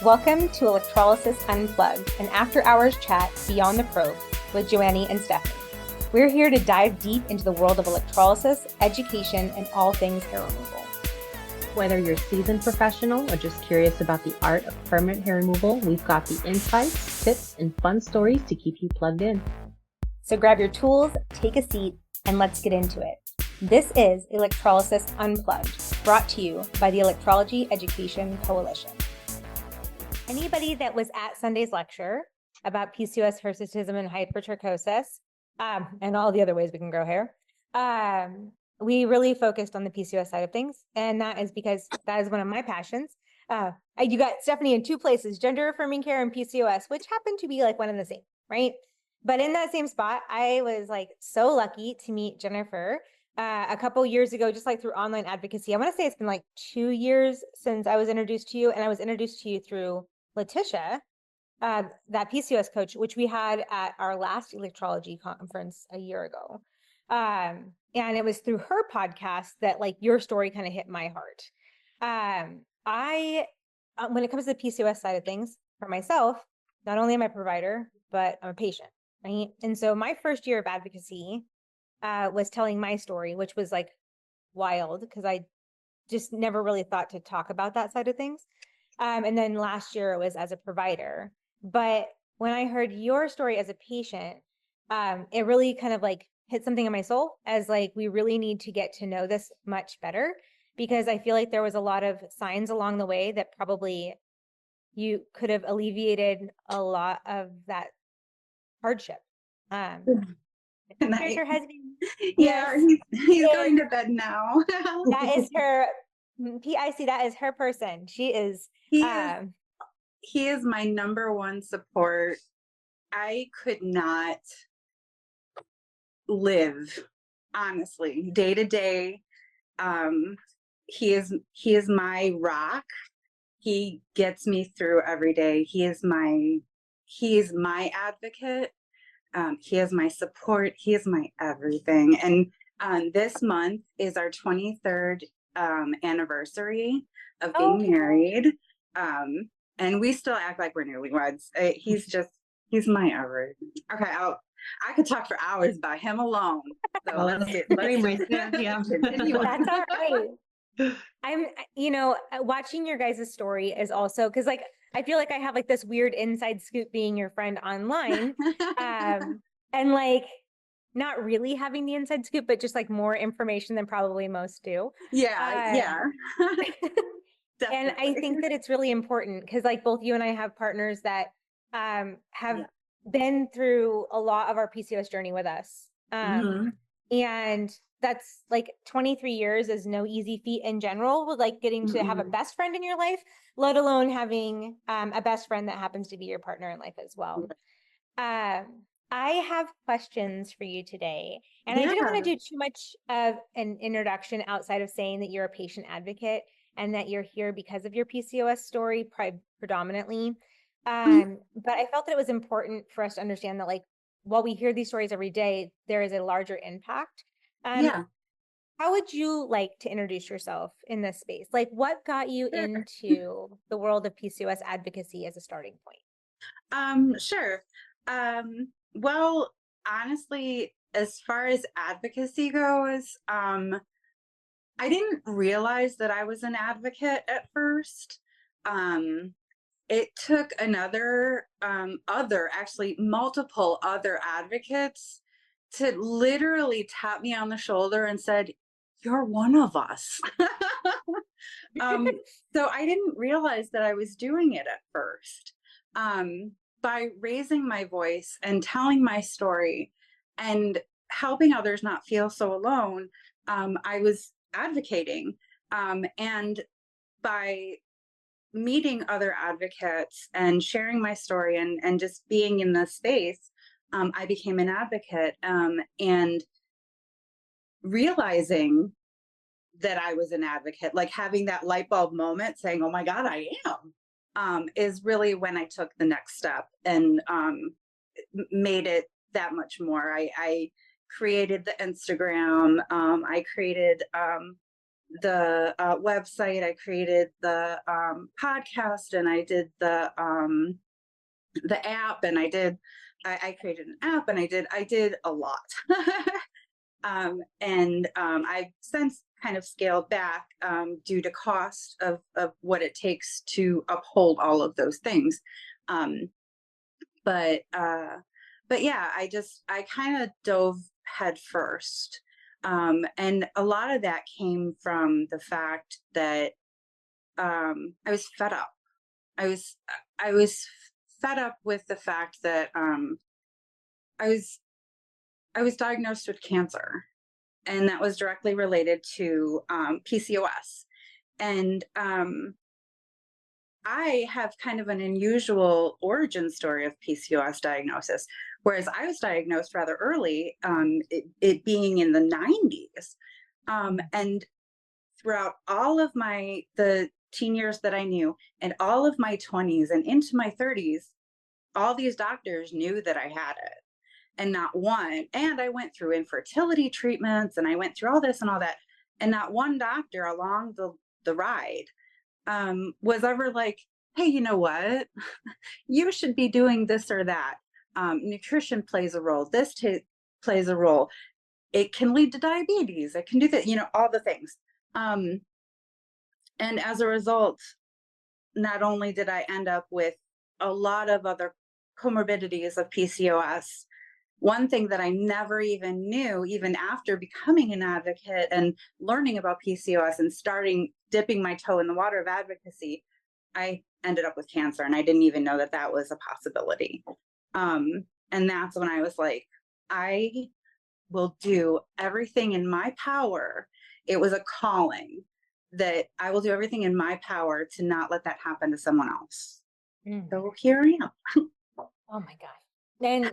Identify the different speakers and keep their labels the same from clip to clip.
Speaker 1: Welcome to Electrolysis Unplugged, an after-hours chat beyond the probe with Joannie and Stephanie. We're here to dive deep into the world of electrolysis, education, and all things hair removal.
Speaker 2: Whether you're a seasoned professional or just curious about the art of permanent hair removal, we've got the insights, tips, and fun stories to keep you plugged in.
Speaker 1: So grab your tools, take a seat, and let's get into it. This is Electrolysis Unplugged, brought to you by the Electrology Education Coalition. Anybody that was at Sunday's lecture about PCOS, hirsutism, and hypertrichosis, and all the other ways we can grow hair, we really focused on the PCOS side of things. And that is because that is one of my passions. You got Stephanie in two places, gender affirming care and PCOS, which happen to be like one and the same, right? But in that same spot, I was like so lucky to meet Jenifer a couple years ago, just like through online advocacy. I want to say it's been like 2 years since I was introduced to you, and I was introduced to you through Letitia, that PCOS coach, which we had at our last electrology conference a year ago. And it was through her podcast that like your story kind of hit my heart. When it comes to the PCOS side of things for myself, not only am I a provider, but I'm a patient, right? And so my first year of advocacy was telling my story, which was like wild because I just never really thought to talk about that side of things. And then last year it was as a provider. But when I heard your story as a patient, it really kind of like hit something in my soul as like, we really need to get to know this much better, because I feel like there was a lot of signs along the way that probably you could have alleviated a lot of that hardship. Here's her husband.
Speaker 3: Yeah, he's going to bed now.
Speaker 1: That is her. I see that is her person. She is.
Speaker 3: He is my number one support. I could not live, honestly, day to day. He is my rock. He gets me through every day. He is my advocate. He is my support. He is my everything. And this month is our 23rd anniversary of being married. And we still act like we're newlyweds. He's my everything. Okay, I could talk for hours about him alone. So
Speaker 2: That's
Speaker 1: all right. I'm, watching your guys' story is also, because like, I feel like I have like this weird inside scoop being your friend online. And like, not really having the inside scoop, but just like more information than probably most do.
Speaker 3: Yeah.
Speaker 1: And I think that it's really important because like both you and I have partners that have been through a lot of our PCOS journey with us. And that's like 23 years is no easy feat in general, with like getting to have a best friend in your life, let alone having a best friend that happens to be your partner in life as well. I have questions for you today, and I didn't want to do too much of an introduction outside of saying that you're a patient advocate and that you're here because of your PCOS story predominantly. But I felt that it was important for us to understand that like, while we hear these stories every day, there is a larger impact. How would you like to introduce yourself in this space? Like, what got you into the world of PCOS advocacy as a starting point?
Speaker 3: Sure. Well, honestly, as far as advocacy goes, I didn't realize that I was an advocate at first. It took multiple other advocates to literally tap me on the shoulder and said, "You're one of us." So I didn't realize that I was doing it at first. By raising my voice and telling my story and helping others not feel so alone, I was advocating. And by meeting other advocates and sharing my story and just being in the space, I became an advocate, and realizing that I was an advocate, like having that light bulb moment saying, "Oh my God, I am," is really when I took the next step and made it that much more. I created the Instagram. I created the website, I created the podcast, and I did the app, and I created an app, and I did a lot. I've since kind of scaled back due to cost of what it takes to uphold all of those things. But yeah, I kind of dove head first. And a lot of that came from the fact that I was fed up. I was fed up with the fact that I was diagnosed with cancer, and that was directly related to PCOS. And I have kind of an unusual origin story of PCOS diagnosis, whereas I was diagnosed rather early, it being in the 90s. And throughout all of the teen years that I knew, and all of my 20s and into my 30s, all these doctors knew that I had it. And not one, and I went through infertility treatments, and I went through all this and all that, and not one doctor along the ride was ever like, hey, you know what? You should be doing this or that. Nutrition plays a role. This plays a role. It can lead to diabetes. It can do that, all the things. And as a result, not only did I end up with a lot of other comorbidities of PCOS, one thing that I never even knew, even after becoming an advocate and learning about PCOS and dipping my toe in the water of advocacy, I ended up with cancer, and I didn't even know that was a possibility. And that's when I was like, I will do everything in my power. It was a calling that I will do everything in my power to not let that happen to someone else. So here I am.
Speaker 1: Oh my God. And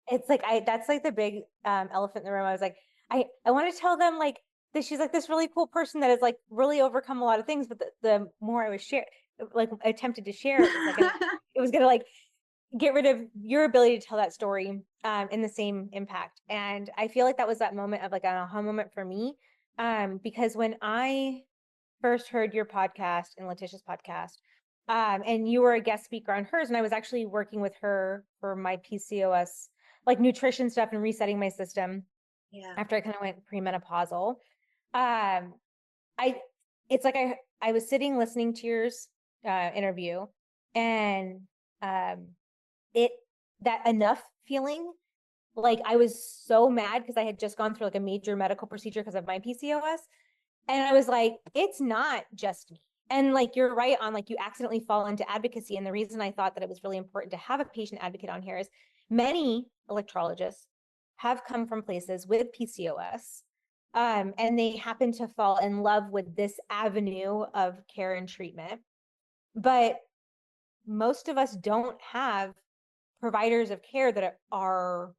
Speaker 1: that's like the big elephant in the room. I was like, I want to tell them like that she's like this really cool person that has like really overcome a lot of things. But the more I was attempted to share, it was gonna like get rid of your ability to tell that story in the same impact. And I feel like that was that moment of like an aha moment for me. Because when I first heard your podcast and Letitia's podcast, and you were a guest speaker on hers, and I was actually working with her for my PCOS, like nutrition stuff and resetting my system.
Speaker 3: Yeah.
Speaker 1: After I kind of went premenopausal, it's like I was sitting listening to your interview, and that enough feeling, like I was so mad because I had just gone through like a major medical procedure because of my PCOS, and I was like, it's not just me. And like, you're right on, like, you accidentally fall into advocacy. And the reason I thought that it was really important to have a patient advocate on here is many electrologists have come from places with PCOS, and they happen to fall in love with this avenue of care and treatment. But most of us don't have providers of care that are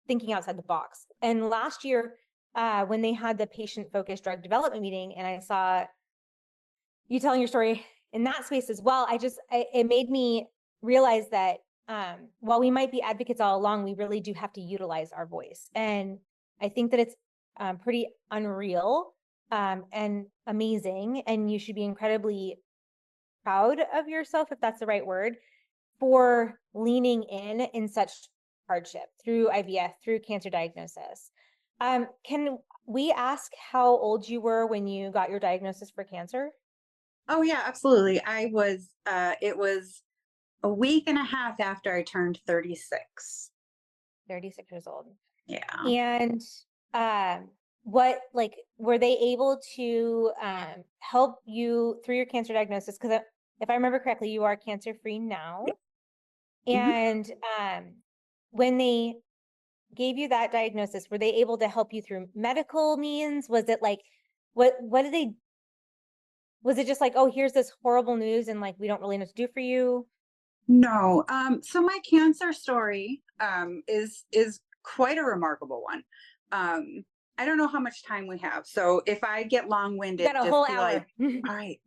Speaker 1: thinking outside the box. And last year, when they had the patient-focused drug development meeting, and I saw you telling your story in that space as well, it made me realize that while we might be advocates all along, we really do have to utilize our voice. And I think that it's pretty unreal and amazing, and you should be incredibly proud of yourself, if that's the right word, for leaning in such hardship through IVF, through cancer diagnosis. Can we ask how old you were when you got your diagnosis for cancer?
Speaker 3: Oh yeah, absolutely. It was a week and a half after I turned 36.
Speaker 1: 36 years old.
Speaker 3: Yeah.
Speaker 1: And were they able to help you through your cancer diagnosis? Because if I remember correctly, you are cancer-free now. And when they gave you that diagnosis, were they able to help you through medical means? Was it like, what did they, was it just like, oh, here's this horrible news and like, we don't really know what to do for you?
Speaker 3: No. So my cancer story is quite a remarkable one. I don't know how much time we have, so if I get long-winded,
Speaker 1: got a
Speaker 3: just
Speaker 1: whole
Speaker 3: be
Speaker 1: hour.
Speaker 3: like, all right.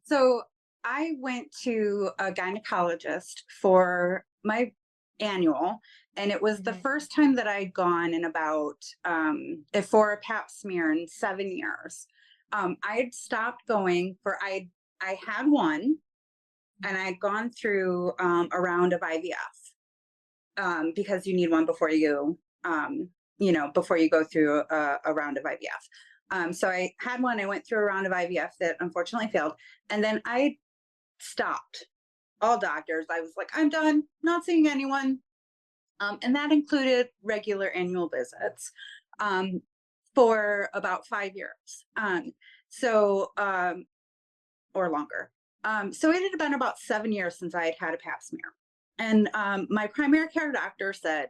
Speaker 3: So I went to a gynecologist for my annual, And it was the first time that I'd gone in about, for a pap smear in 7 years. I had stopped going I had one, and I'd gone through a round of IVF, because you need one before you go through a round of IVF. So I had one, I went through a round of IVF that unfortunately failed. And then I stopped all doctors. I was like, I'm done, not seeing anyone. And that included regular annual visits for about 5 years. Or longer. So it had been about 7 years since I had had a pap smear. And my primary care doctor said,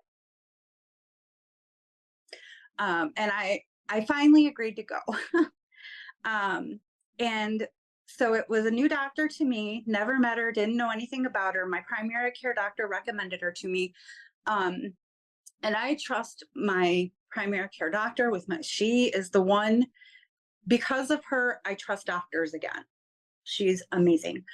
Speaker 3: and I finally agreed to go. And so it was a new doctor to me, never met her, didn't know anything about her. My primary care doctor recommended her to me. And I trust my primary care doctor she is the one, because of her, I trust doctors again. She's amazing.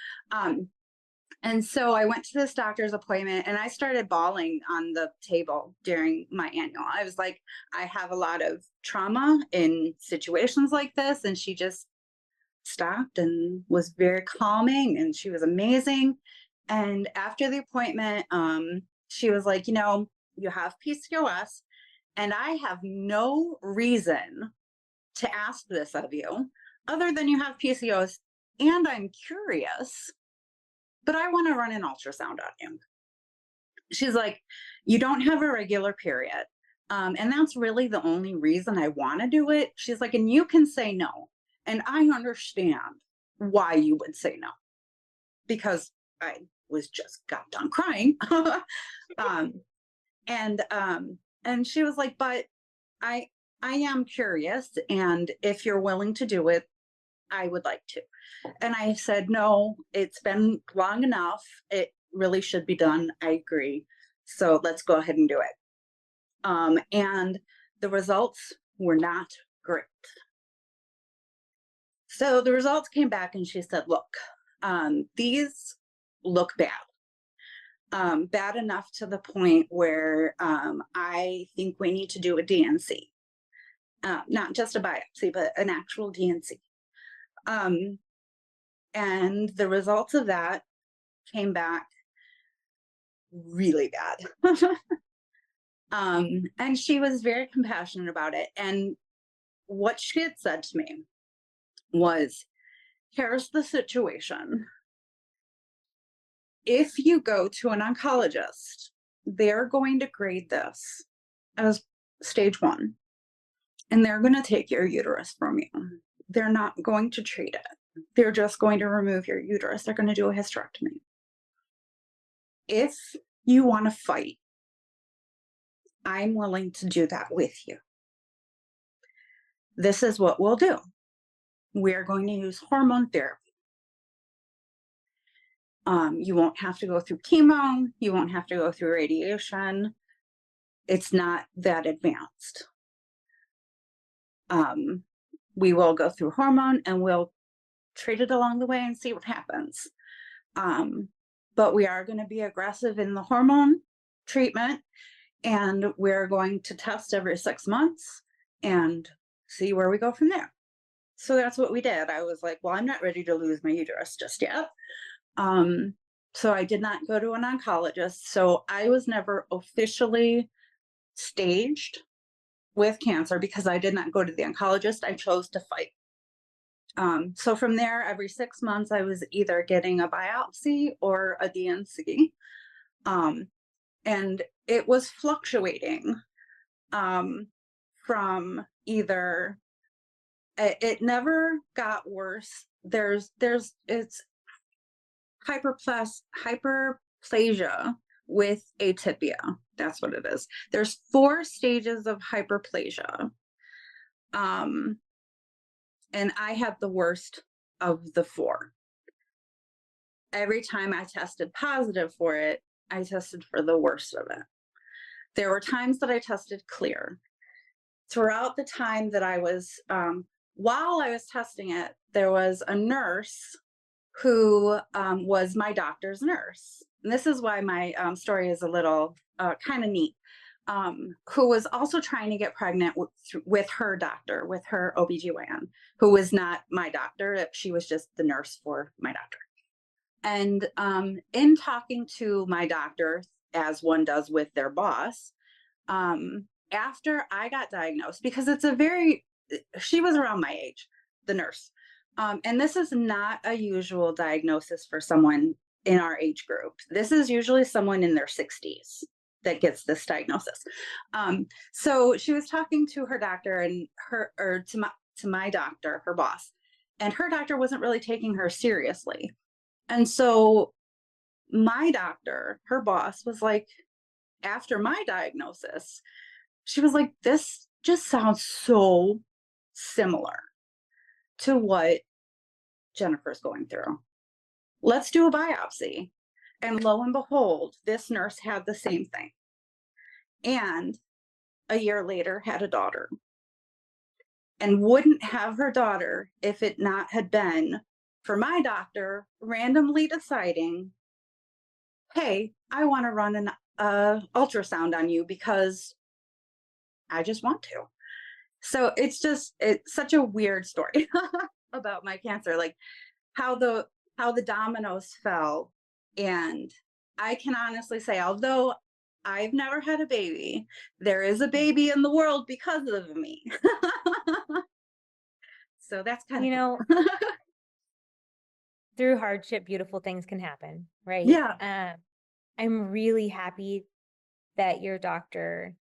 Speaker 3: And so I went to this doctor's appointment, and I started bawling on the table during my annual. I was like, I have a lot of trauma in situations like this. And she just stopped and was very calming, and she was amazing. And after the appointment, she was like, you have PCOS, and I have no reason to ask this of you other than you have PCOS, and I'm curious, but I want to run an ultrasound on you. She's like, you don't have a regular period. And that's really the only reason I want to do it. She's like, and you can say no. And I understand why you would say no, because I was just got done crying. And she was like, but I am curious. And if you're willing to do it, I would like to. And I said, no, it's been long enough. It really should be done. I agree. So let's go ahead and do it. And the results were not great. So the results came back, and she said, look, these look bad. Bad enough to the point where I think we need to do a DNC. Not just a biopsy, but an actual DNC. And the results of that came back really bad. And she was very compassionate about it. And what she had said to me was, here's the situation. If you go to an oncologist, they're going to grade this as stage 1, and they're going to take your uterus from you. They're not going to treat it. They're just going to remove your uterus. They're going to do a hysterectomy. If you want to fight, I'm willing to do that with you. This is what we'll do. We're going to use hormone therapy. You won't have to go through chemo. You won't have to go through radiation. It's not that advanced. We will go through hormone, and we'll treat it along the way and see what happens. But we are going to be aggressive in the hormone treatment, and we're going to test every 6 months and see where we go from there. So that's what we did. I was like, well, I'm not ready to lose my uterus just yet. So I did not go to an oncologist. So I was never officially staged with cancer because I did not go to the oncologist. I chose to fight. So from there, every 6 months, I was either getting a biopsy or a DNC. And it was fluctuating from either, it never got worse. It's hyperplasia with atypia. That's what it is. There's 4 stages of hyperplasia. And I had the worst of the 4. Every time I tested positive for it, I tested for the worst of it. There were times that I tested clear. Throughout the time that I was, while I was testing it, there was a nurse who was my doctor's nurse. and this is why my story is a little kind of neat, who was also trying to get pregnant with her doctor, with her OBGYN, who was not my doctor. She was just the nurse for my doctor. And in talking to my doctor, as one does with their boss, after I got diagnosed, because she was around my age, the nurse. And this is not a usual diagnosis for someone in our age group. This is usually someone in their 60s that gets this diagnosis. So she was talking to her doctor and to my doctor, her boss, and her doctor wasn't really taking her seriously. And so my doctor, her boss, was like, after my diagnosis, she was like, this just sounds so similar to what Jenifer's going through. Let's do a biopsy. And lo and behold, this nurse had the same thing. And a year later had a daughter. And wouldn't have her daughter if it not had been for my doctor randomly deciding, hey, I want to run an ultrasound on you because I just want to. So it's such a weird story about my cancer, like how the dominoes fell. And I can honestly say, although I've never had a baby, there is a baby in the world because of me. So that's kind of
Speaker 1: through hardship, beautiful things can happen, right?
Speaker 3: Yeah.
Speaker 1: I'm really happy that your doctor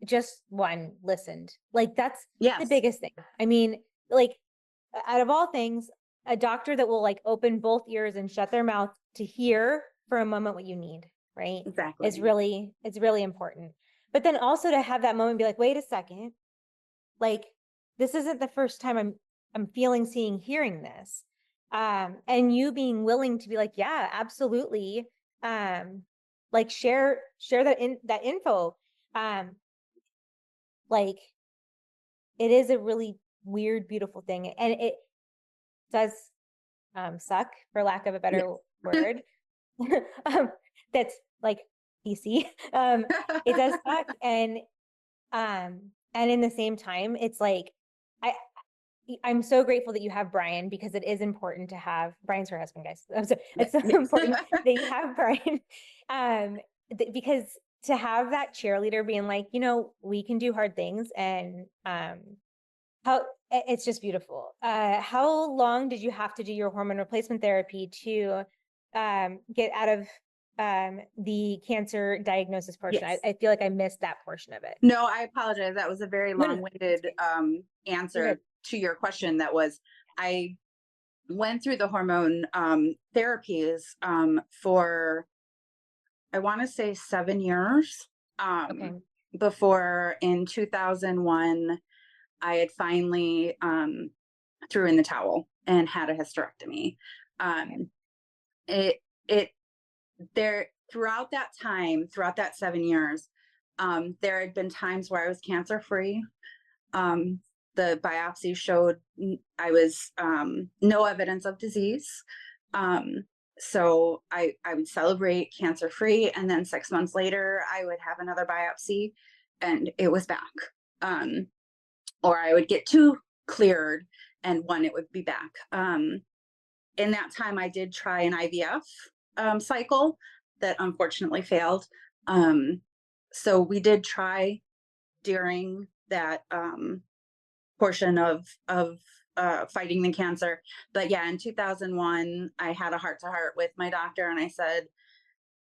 Speaker 1: just listened. Like that's the biggest thing. I mean, like out of all things, a doctor that will like open both ears and shut their mouth to hear for a moment what you need, right?
Speaker 3: Exactly.
Speaker 1: It's really important. But then also to have that moment be like, wait a second, like this isn't the first time I'm feeling, hearing this. And you being willing to be like, yeah, absolutely. Like share that info. Like it is a really weird, beautiful thing. And it does suck, for lack of a better word. That's like PC. It does suck. And in the same time, it's like, I'm so grateful that you have Brian, because it is important to have Brian's her husband, guys. It's so important that you have Brian, because to have that cheerleader being like, we can do hard things, and how it's just beautiful. How long did you have to do your hormone replacement therapy to get out of the cancer diagnosis portion?
Speaker 3: Yes.
Speaker 1: I feel like I missed that portion of it.
Speaker 3: No, I apologize. That was a very long-winded answer to your question. That was, I went through the hormone therapies for, I want to say 7 years. Before in 2001, I had finally threw in the towel and had a hysterectomy. Throughout that 7 years, there had been times where I was cancer-free. The biopsy showed I was no evidence of disease. So I would celebrate cancer-free, and then 6 months later, I would have another biopsy and it was back. Or I would get 2 cleared and 1, it would be back. In that time, I did try an IVF cycle that unfortunately failed. So we did try during that portion of fighting the cancer. But yeah, in 2001, I had a heart-to-heart with my doctor, and I said,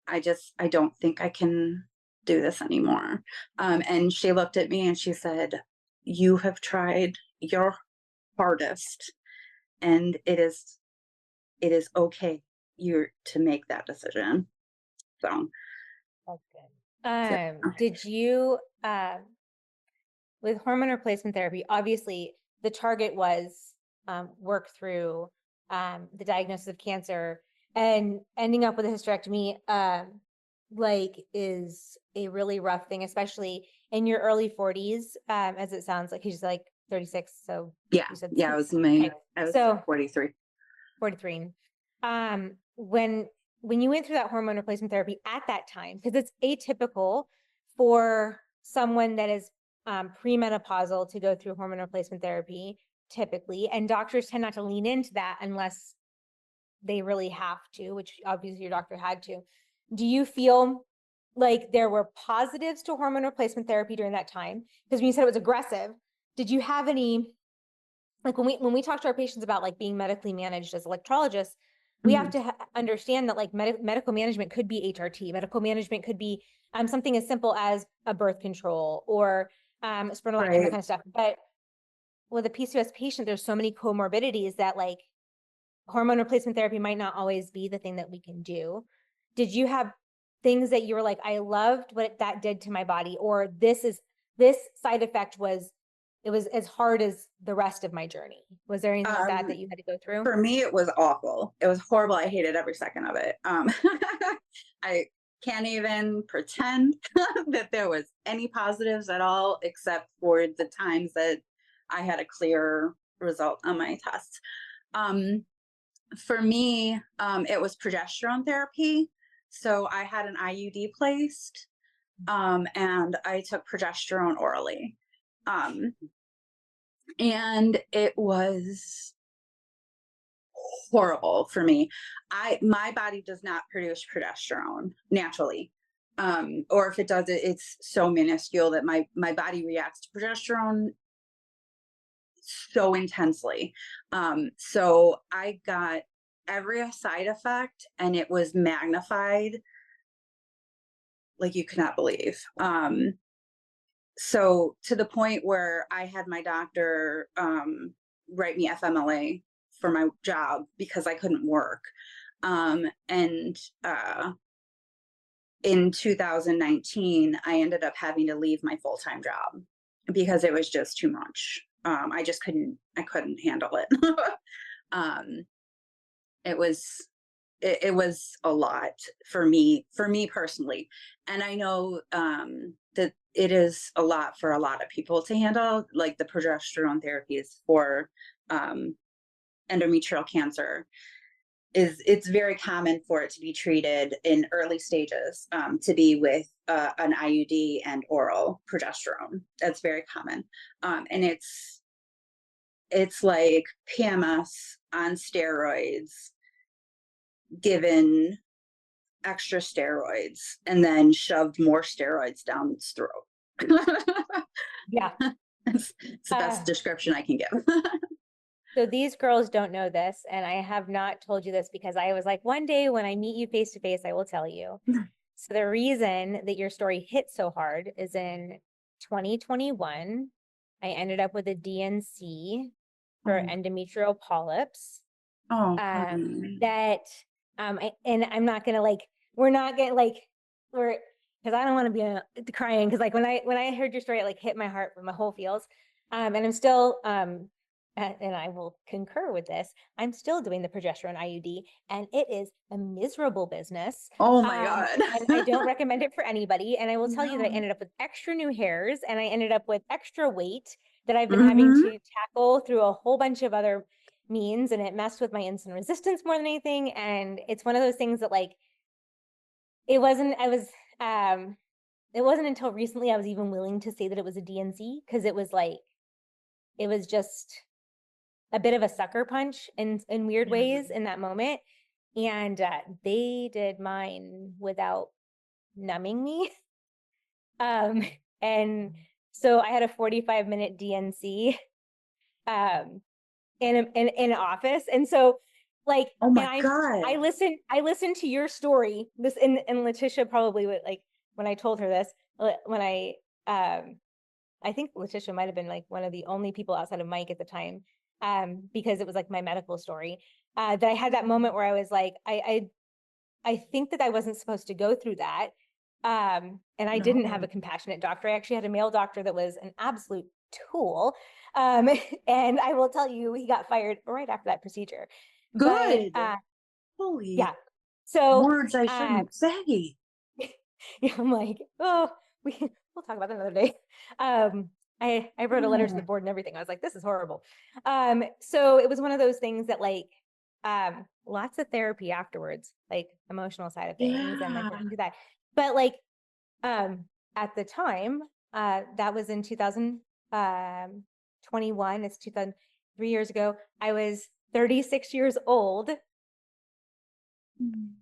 Speaker 3: I don't think I can do this anymore. And she looked at me and she said, you have tried your hardest, and it is okay to make that decision. So
Speaker 1: that's good. Did you with hormone replacement therapy, obviously the target was work through the diagnosis of cancer, and ending up with a hysterectomy is a really rough thing, especially in your early 40s, as it sounds like. He's like 36, so
Speaker 3: yeah, I was 43.
Speaker 1: 43. When when you went through that hormone replacement therapy at that time, because it's atypical for someone that is premenopausal to go through hormone replacement therapy typically, and doctors tend not to lean into that unless they really have to, which obviously your doctor had to. Do you feel like there were positives to hormone replacement therapy during that time? Because when you said it was aggressive, did you have any, like when we talk to our patients about like being medically managed as electrologists, we have to understand that like medical management could be HRT. Medical management could be something as simple as a birth control or spironolactone, that kind of stuff. But with a PCOS patient, there's so many comorbidities that like hormone replacement therapy might not always be the thing that we can do. Did you have things that you were like, I loved what that did to my body, or this side effect was, it was as hard as the rest of my journey? Was there anything like that you had to go through?
Speaker 3: For me, it was awful. It was horrible. I hated every second of it. I can't even pretend that there was any positives at all, except for the times that I had a clear result on my tests. For me, it was progesterone therapy. So I had an IUD placed, and I took progesterone orally. And it was horrible for me. My body does not produce progesterone naturally. Or if it does, it's so minuscule that my body reacts to progesterone so intensely. So I got every side effect, and it was magnified like you could not believe. So to the point where I had my doctor write me FMLA for my job because I couldn't work. And in 2019, I ended up having to leave my full-time job because it was just too much. I couldn't handle it. It was a lot for me personally. And I know that it is a lot for a lot of people to handle, like the progesterone therapies for endometrial cancer. It's very common for it to be treated in early stages, to be with an IUD and oral progesterone. That's very common. And it's like PMS on steroids, given extra steroids, and then shoved more steroids down its throat.
Speaker 1: Yeah.
Speaker 3: It's the best description I can give.
Speaker 1: So these girls don't know this, and I have not told you this because I was like, one day when I meet you face to face, I will tell you. So the reason that your story hit so hard is in 2021, I ended up with a DNC for endometrial polyps. That and I'm not gonna like, we're not gonna like, we're, because I don't want to be crying, because like when I heard your story, it like hit my heart, my whole feels. And I'm still and I will concur with this, I'm still doing the progesterone IUD, and it is a miserable business.
Speaker 3: Oh my God.
Speaker 1: And I don't recommend it for anybody. And I will tell you that I ended up with extra new hairs, and I ended up with extra weight that I've been having to tackle through a whole bunch of other means, and it messed with my insulin resistance more than anything. And it's one of those things that like, it wasn't until recently I was even willing to say that it was a DNC, because it was like, it was just a bit of a sucker punch in weird ways in that moment. And they did mine without numbing me. And so I had a 45-minute DNC in an office. And so like,
Speaker 3: oh my God.
Speaker 1: I listened to your story, this, and Letitia probably would, like, when I told her this, when I think Letitia might've been like one of the only people outside of Mike at the time, because it was like my medical story, that I had that moment where I was like, I think that I wasn't supposed to go through that. And I didn't have a compassionate doctor. I actually had a male doctor that was an absolute tool. And I will tell you, he got fired right after that procedure.
Speaker 3: Good.
Speaker 1: But,
Speaker 3: holy
Speaker 1: yeah. So
Speaker 3: words I shouldn't say.
Speaker 1: Yeah, I'm like, oh, we'll talk about that another day. I wrote a letter to the board and everything. I was like, this is horrible. So it was one of those things that like, lots of therapy afterwards, like emotional side of things and like
Speaker 3: Yeah.
Speaker 1: working through that. But like, at the time, that was in 2021, it's 2003 years ago. I was 36 years old.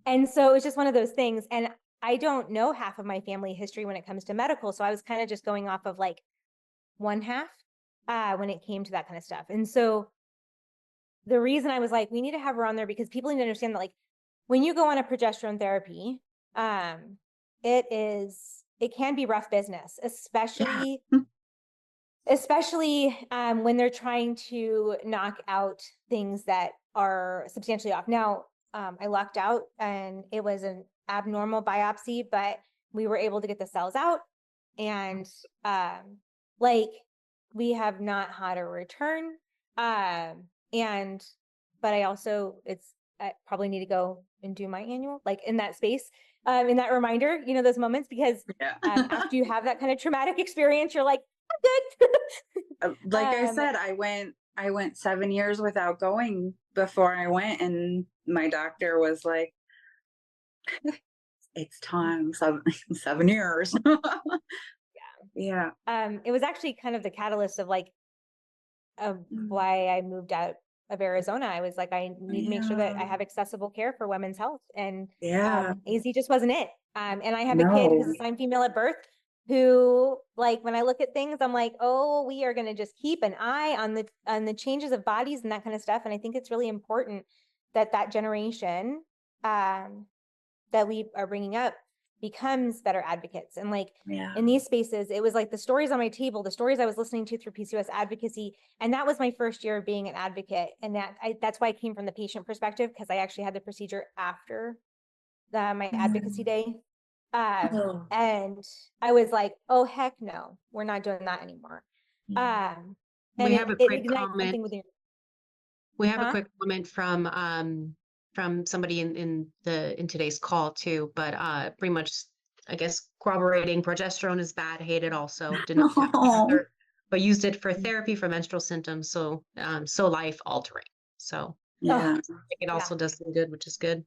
Speaker 1: And so it was just one of those things. And I don't know half of my family history when it comes to medical. So I was kind of just going off of like one half when it came to that kind of stuff. And so the reason I was like, we need to have her on there because people need to understand that like when you go on a progesterone therapy, it can be rough business, especially when they're trying to knock out things that are substantially off. Now, I lucked out and it was an abnormal biopsy, but we were able to get the cells out. And like we have not had a return. But I also, I probably need to go and do my annual, like in that space, in that reminder, those moments, because after you have that kind of traumatic experience, you're like, I'm good.
Speaker 3: Like I said, I went 7 years without going before I went, and my doctor was like, it's time, 7 years. Yeah.
Speaker 1: It was actually kind of the catalyst of like, of why I moved out of Arizona. I was like, I need to make sure that I have accessible care for women's health, and AZ just wasn't it. And I have a kid who's assigned female at birth, who, like, when I look at things, I'm like, oh, we are going to just keep an eye on the changes of bodies and that kind of stuff. And I think it's really important that generation that we are bringing up becomes better advocates. And like in these spaces, it was like the stories on my table, the stories I was listening to through PCOS advocacy. And that was my first year of being an advocate. And that's why I came from the patient perspective, because I actually had the procedure after my advocacy day. And I was like, oh, heck no, we're not doing that anymore. And
Speaker 2: we have a quick
Speaker 1: ignites
Speaker 2: comment.
Speaker 1: something within.
Speaker 2: We have a quick comment from somebody in today's call too, but pretty much, I guess, corroborating progesterone is bad, hate it also, didn't have cancer, but used it for therapy for menstrual symptoms, so life altering. So I think it also does some good, which is good.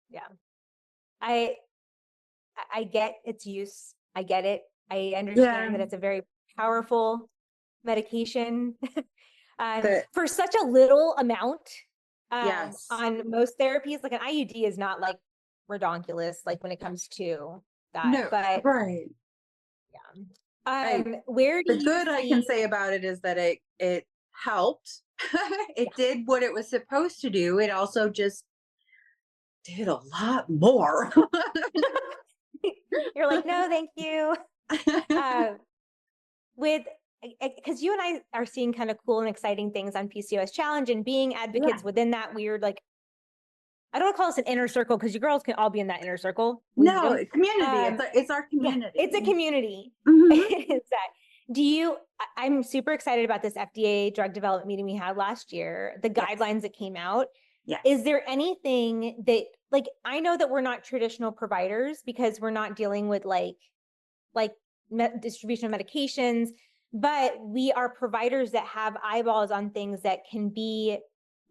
Speaker 1: Yeah. I get its use. I get it. I understand that it's a very powerful medication for such a little amount. On most therapies, like an IUD is not like redonkulous, like when it comes to that.
Speaker 3: No,
Speaker 1: but
Speaker 3: right.
Speaker 1: Yeah. Where do
Speaker 3: the good I can say about it is that it helped. It did what it was supposed to do. It also just did a lot more.
Speaker 1: You're like, no, thank you. Because you and I are seeing kind of cool and exciting things on PCOS Challenge and being advocates within that weird, like, I don't want to call this an inner circle because you girls can all be in that inner circle.
Speaker 3: No, community. It's our community.
Speaker 1: Yeah, it's a community. It's that. I'm super excited about this FDA drug development meeting we had last year, the guidelines that came out.
Speaker 3: Yes.
Speaker 1: Is there anything that, like, I know that we're not traditional providers because we're not dealing with like distribution of medications, but we are providers that have eyeballs on things that can be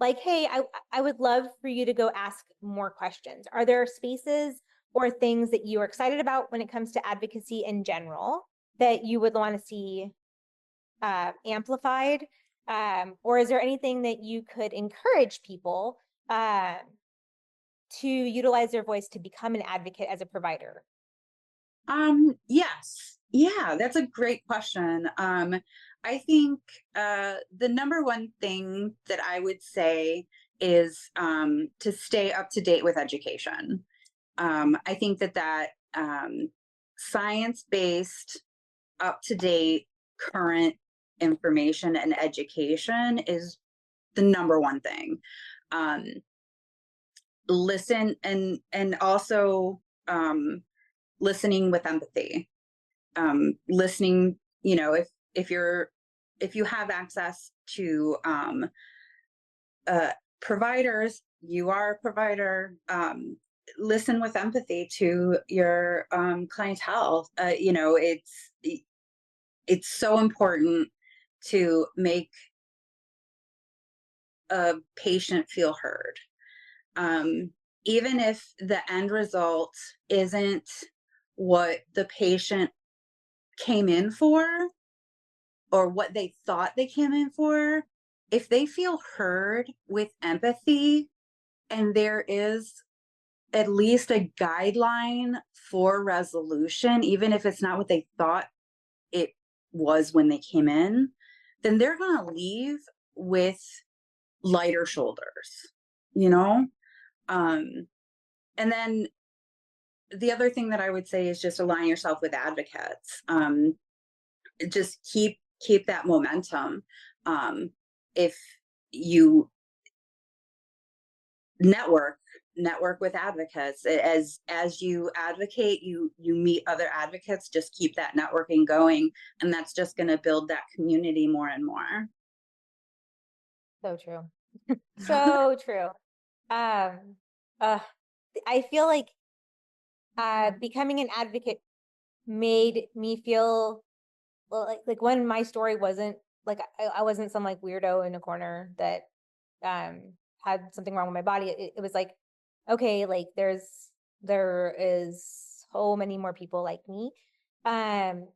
Speaker 1: like, hey, I would love for you to go ask more questions. Are there spaces or things that you are excited about when it comes to advocacy in general that you would want to see amplified? Or is there anything that you could encourage people to utilize their voice to become an advocate as a provider?
Speaker 3: Yes. Yeah, that's a great question. I think the number one thing that I would say is to stay up to date with education. I think that science-based, up to date, current information and education is the number one thing. Listen and also listening with empathy. Listening, if you have access to providers, you are a provider, listen with empathy to your clientele. It's so important to make a patient feel heard. Even if the end result isn't what the patient came in for or what they thought they came in for, if they feel heard with empathy and there is at least a guideline for resolution, even if it's not what they thought it was when they came in, then they're going to leave with lighter shoulders, you know? And then the other thing that I would say is just align yourself with advocates. Just keep that momentum. If you network with advocates, as you advocate, you meet other advocates, just keep that networking going, and that's just going to build that community more and more.
Speaker 1: So true. So true. I feel like becoming an advocate made me feel like when my story wasn't like I wasn't some like weirdo in a corner that had something wrong with my body. It was like, okay, like there is so many more people like me. That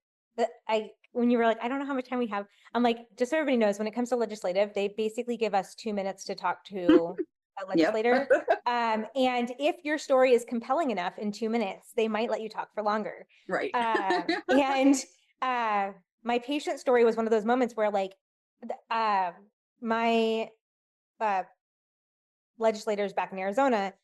Speaker 1: when you were like, I don't know how much time we have, I'm like, just so everybody knows, when it comes to legislative, they basically give us 2 minutes to talk to a legislator. And if your story is compelling enough in 2 minutes, they might let you talk for longer.
Speaker 3: Right.
Speaker 1: And my patient story was one of those moments where like my legislators back in Arizona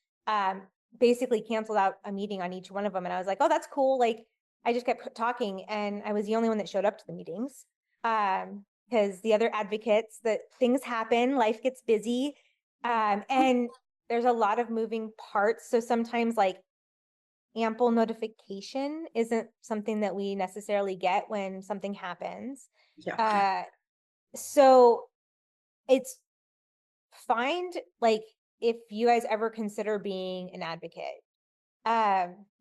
Speaker 1: basically canceled out a meeting on each one of them. And I was like, oh, that's cool. Like I just kept talking and I was the only one that showed up to the meetings because the other advocates, that things happen, life gets busy. And there's a lot of moving parts. So sometimes like ample notification isn't something that we necessarily get when something happens.
Speaker 3: Yeah.
Speaker 1: So it's find like, if you guys ever consider being an advocate,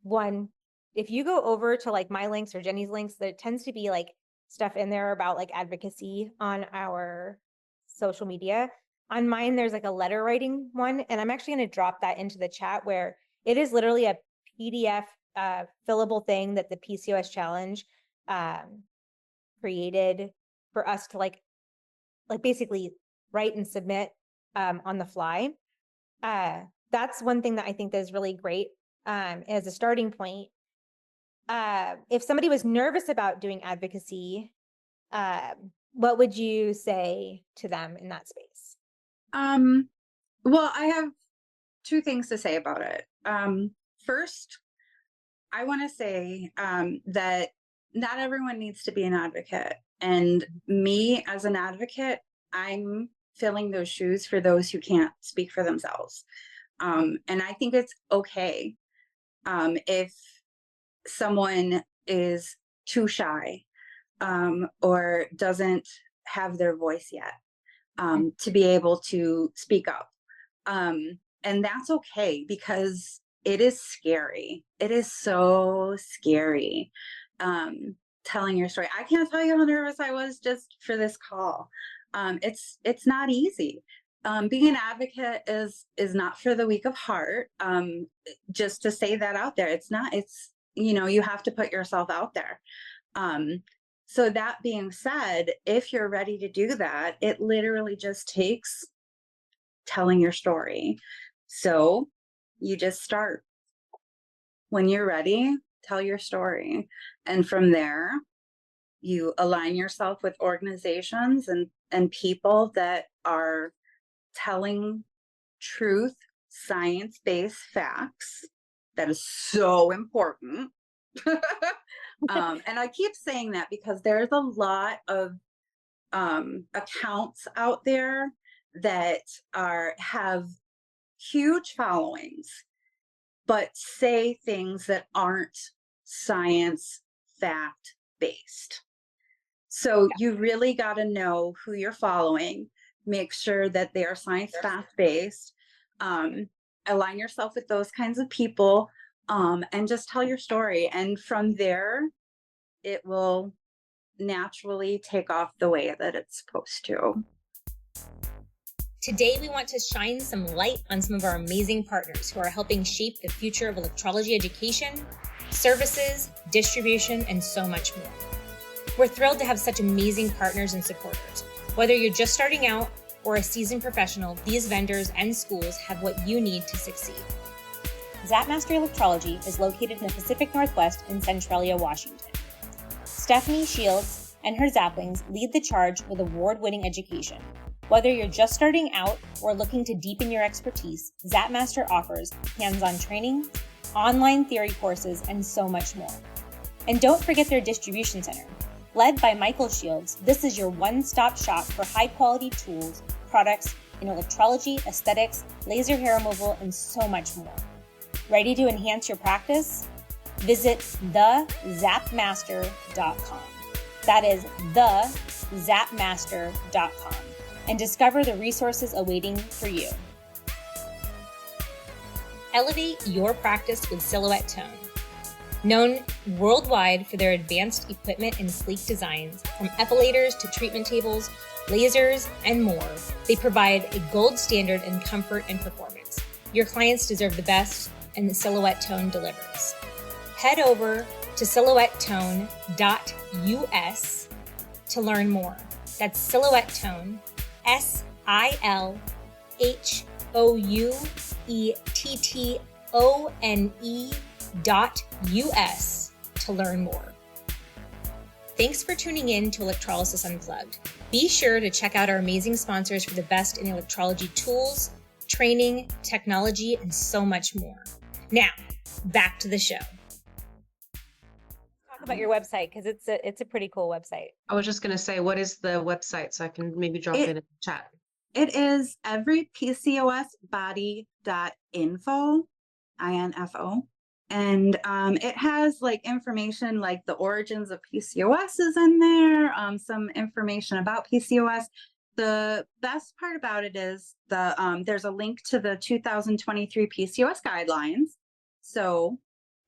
Speaker 1: one, if you go over to like my links or Jenny's links, there tends to be like stuff in there about like advocacy on our social media. On mine, there's like a letter writing one, and I'm actually going to drop that into the chat where it is literally a PDF fillable thing that the PCOS challenge created for us to like basically write and submit on the fly. That's one thing that I think that is really great as a starting point. If somebody was nervous about doing advocacy, what would you say to them in that space?
Speaker 3: Well, I have 2 things to say about it. First, I want to say that not everyone needs to be an advocate. And me as an advocate, I'm filling those shoes for those who can't speak for themselves. And I think it's okay if someone is too shy or doesn't have their voice yet to be able to speak up. And that's okay, because it is scary. It is so scary telling your story. I can't tell you how nervous I was just for this call. It's not easy. Being an advocate is not for the weak of heart. Just to say that out there, it's not. It's, you know, you have to put yourself out there. So that being said, if you're ready to do that, it literally just takes telling your story. So you just start. When you're ready, tell your story. And from there, you align yourself with organizations and people that are telling truth, science-based facts. That is so important. And I keep saying that because there's a lot of accounts out there that have huge followings, but say things that aren't science fact based. So you really got to know who you're following, make sure that they are science fact based, align yourself with those kinds of people, and just tell your story. And from there, it will naturally take off the way that it's supposed to.
Speaker 1: Today, we want to shine some light on some of our amazing partners who are helping shape the future of electrology education, services, distribution, and so much more. We're thrilled to have such amazing partners and supporters. Whether you're just starting out or a seasoned professional, these vendors and schools have what you need to succeed. Zapmaster Electrology is located in the Pacific Northwest in Centralia, Washington. Stephanie Shields and her Zaplings lead the charge with award-winning education. Whether you're just starting out or looking to deepen your expertise, Zapmaster offers hands-on training, online theory courses, and so much more. And don't forget their distribution center. Led by Michael Shields, this is your one-stop shop for high-quality tools, products in electrology, aesthetics, laser hair removal, and so much more. Ready to enhance your practice? Visit thezapmaster.com. That is thezapmaster.com. And discover the resources awaiting for you. Elevate your practice with Silhouette Tone. Known worldwide for their advanced equipment and sleek designs, from epilators to treatment tables, lasers, and more, they provide a gold standard in comfort and performance. Your clients deserve the best, and the Silhouette Tone delivers. Head over to silhouettetone.us to learn more. That's Silhouette Tone, SILHOUETTONE.US to learn more. Thanks for tuning in to Electrolysis Unplugged. Be sure to check out our amazing sponsors for the best in electrology tools, training, technology, and so much more. Now, back to the show. Talk about your website, because it's a pretty cool website.
Speaker 2: I was just going to say, what is the website so I can maybe drop it in the chat?
Speaker 3: It is EveryPCOSBody.info, INFO. And it has like information like the origins of PCOS is in there, some information about PCOS. The best part about it is there's a link to the 2023 PCOS guidelines. So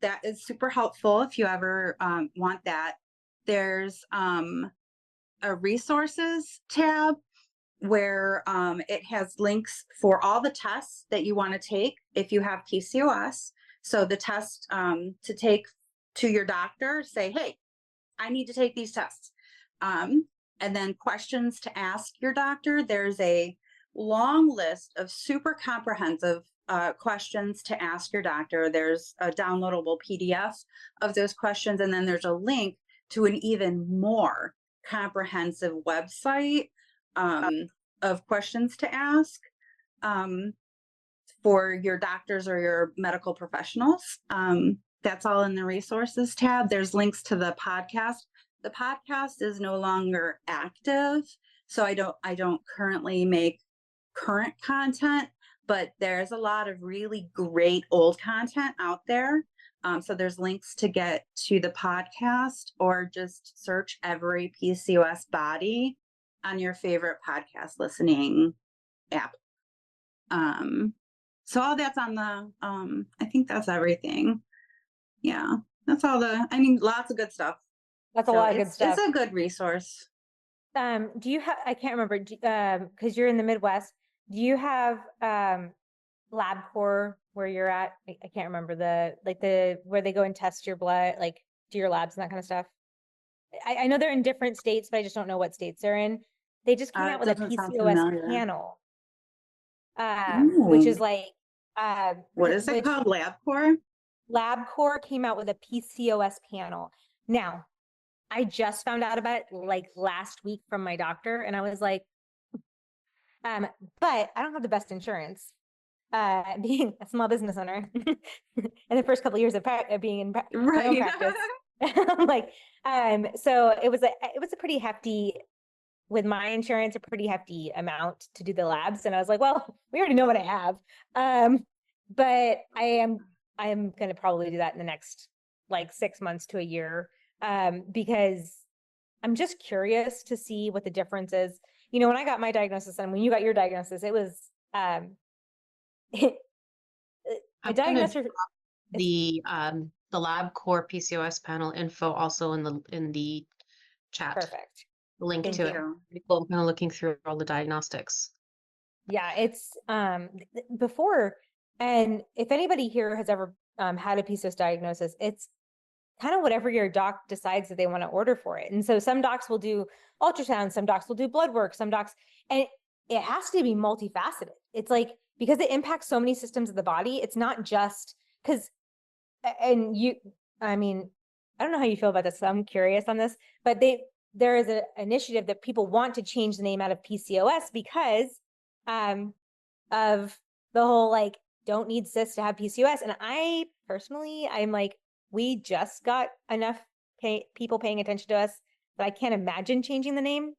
Speaker 3: that is super helpful if you ever want that. There's a resources tab where it has links for all the tests that you want to take if you have PCOS. So the test to take to your doctor, say, hey, I need to take these tests. And then questions to ask your doctor. There's a long list of super comprehensive questions to ask your doctor. There's a downloadable PDF of those questions. And then there's a link to an even more comprehensive website of questions to ask for your doctors or your medical professionals. That's all in the resources tab. There's links to the podcast. The podcast is no longer active, so I don't currently make current content, but there's a lot of really great old content out there. So there's links to get to the podcast, or just search EveryPCOSBody on your favorite podcast listening app. So all that's on the, I think that's everything. Yeah, that's all lots of good stuff.
Speaker 1: That's a lot of good stuff.
Speaker 3: It's a good resource.
Speaker 1: Do you have, I can't remember, because you're in the Midwest, do you have LabCorp where you're at? I can't remember where they go and test your blood, like do your labs and that kind of stuff. I know they're in different states, but I just don't know what states they're in. They just came out with a PCOS panel, which is like,
Speaker 3: what is it called? LabCorp?
Speaker 1: LabCorp came out with a PCOS panel. Now, I just found out about it like last week from my doctor, and I was like, but I don't have the best insurance, being a small business owner in the first couple of years of being in my own practice. I'm like, so it was a pretty hefty, with my insurance, a pretty hefty amount to do the labs. And I was like, well, we already know what I have. But I am going to probably do that in the next like 6 months to a year. Because I'm just curious to see what the difference is. You know, when I got my diagnosis and when you got your diagnosis, it was, my diagnosis.
Speaker 2: The LabCorp PCOS panel info also in the chat.
Speaker 1: Perfect.
Speaker 2: Link
Speaker 1: Thank
Speaker 2: to it.
Speaker 1: you.
Speaker 2: Pretty cool. I'm kind of looking through all the diagnostics.
Speaker 1: Yeah, it's before, and if anybody here has ever had a PCOS diagnosis, it's kind of whatever your doc decides that they want to order for it. And so some docs will do ultrasound, some docs will do blood work, some docs, and it has to be multifaceted. It's like, because it impacts so many systems of the body, it's not just because, and you, I mean, I don't know how you feel about this, so I'm curious on this, but there is an initiative that people want to change the name out of PCOS because of the whole, like, don't need cis to have PCOS. And I personally, I'm like, we just got enough people paying attention to us that I can't imagine changing the name.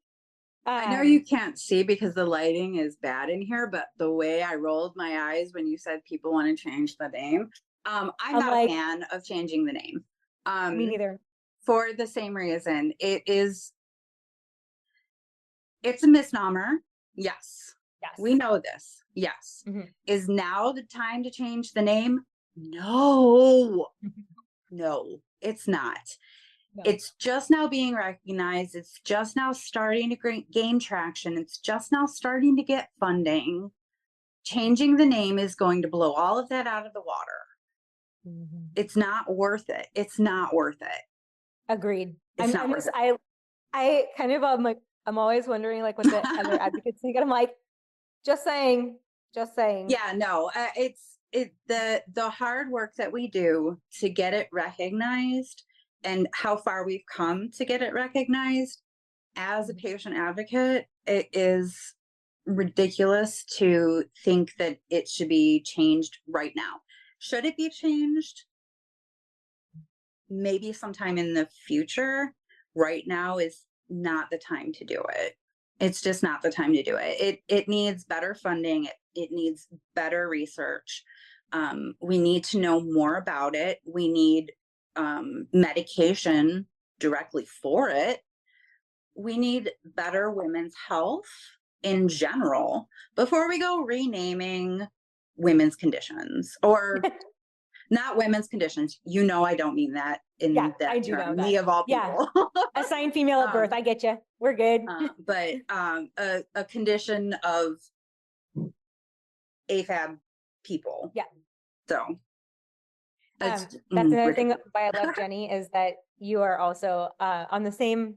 Speaker 3: I know you can't see because the lighting is bad in here, but the way I rolled my eyes when you said people want to change the name, I'm not
Speaker 1: like,
Speaker 3: a fan of changing the name.
Speaker 1: Me neither.
Speaker 3: For the same reason, it's a misnomer. Yes.
Speaker 1: Yes.
Speaker 3: We know this. Yes.
Speaker 1: Mhm.
Speaker 3: Is now the time to change the name? No. No, it's not.
Speaker 1: No.
Speaker 3: It's just now being recognized. It's just now starting to gain traction. It's just now starting to get funding. Changing the name is going to blow all of that out of the water.
Speaker 1: Mhm.
Speaker 3: It's not worth it. It's not worth it.
Speaker 1: Agreed.
Speaker 3: It's not worth it.
Speaker 1: I kind of, I'm always wondering, like, what the other advocates think. And I'm like, just saying.
Speaker 3: Yeah, no, the hard work that we do to get it recognized and how far we've come to get it recognized as a patient advocate, it is ridiculous to think that it should be changed right now. Should it be changed? Maybe sometime in the future. Right now is not the time to do it. It's just not the time to do it. It needs better funding. It needs better research. We need to know more about it. We need medication directly for it. We need better women's health in general before we go renaming women's conditions, or not women's conditions. You know, I don't mean that in that
Speaker 1: I do
Speaker 3: term.
Speaker 1: know
Speaker 3: Me
Speaker 1: that.
Speaker 3: of all people.
Speaker 1: Assigned female at birth. I get you. We're good.
Speaker 3: But a condition of AFAB people.
Speaker 1: Yeah.
Speaker 3: So
Speaker 1: That's another
Speaker 3: ridiculous.
Speaker 1: thing why I love Jenny is that you are also on the same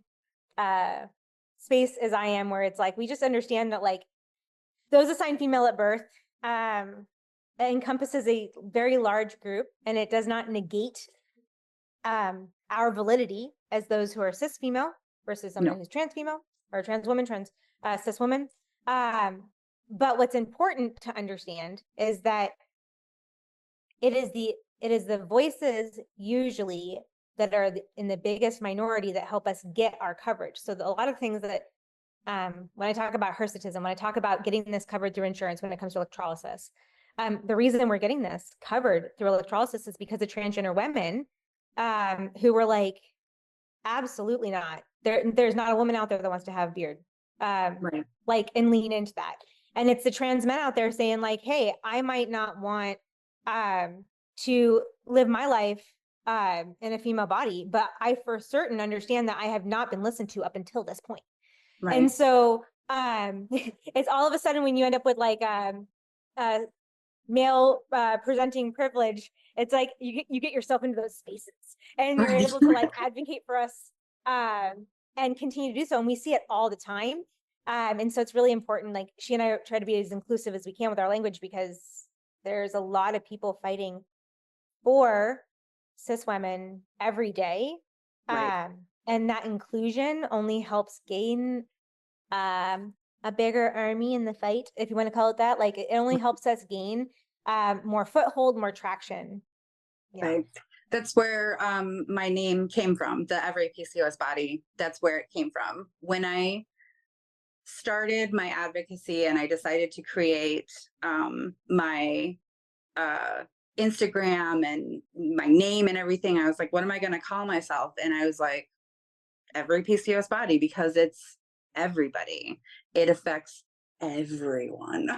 Speaker 1: space as I am, where it's like, we just understand that, like, those assigned female at birth encompasses a very large group, and it does not negate our validity as those who are cis female versus someone who's trans female or trans woman, cis woman. But what's important to understand is that it is the voices usually that are in the biggest minority that help us get our coverage. So a lot of things that when I talk about hirsutism, when I talk about getting this covered through insurance when it comes to electrolysis, the reason we're getting this covered through electrolysis is because of transgender women who were like, absolutely not. There's not a woman out there that wants to have a beard, like, and lean into that. And it's the trans men out there saying, like, hey, I might not want to live my life in a female body, but I for certain understand that I have not been listened to up until this point. Right. And so it's all of a sudden when you end up with like male presenting privilege, it's like you get yourself into those spaces and you're able to like advocate for us and continue to do so. And we see it all the time. And so it's really important. Like, she and I try to be as inclusive as we can with our language, because there's a lot of people fighting for cis women every day. And that inclusion only helps gain a bigger army in the fight, if you want to call it that. Like, it only helps us gain more foothold, more traction. Yeah.
Speaker 3: Right. That's where my name came from, the EveryPCOSBody. That's where it came from. When I started my advocacy and I decided to create my Instagram and my name and everything, I was like, what am I going to call myself? And I was like, EveryPCOSBody, because it's everybody. It affects everyone.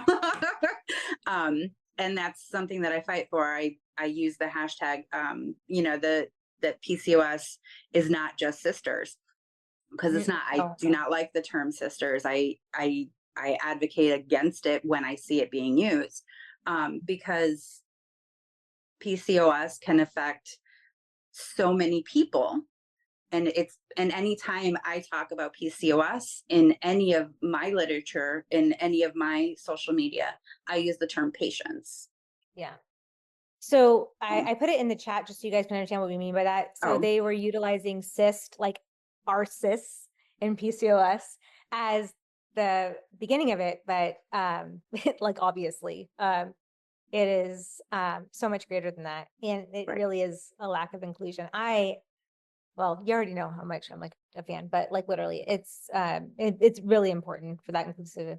Speaker 3: And that's something that I fight for. I use the hashtag, that PCOS is not just sisters, because it's not. I do not like the term sisters. I I advocate against it when I see it being used, because PCOS can affect so many people. And anytime I talk about PCOS in any of my literature, in any of my social media, I use the term patients.
Speaker 1: Yeah. So I put it in the chat just so you guys can understand what we mean by that. So they were utilizing cyst, like our cysts in PCOS as the beginning of it, but like obviously it is so much greater than that. And it really is a lack of inclusion. Well, you already know how much I'm like a fan, but like literally it's really important for that inclusive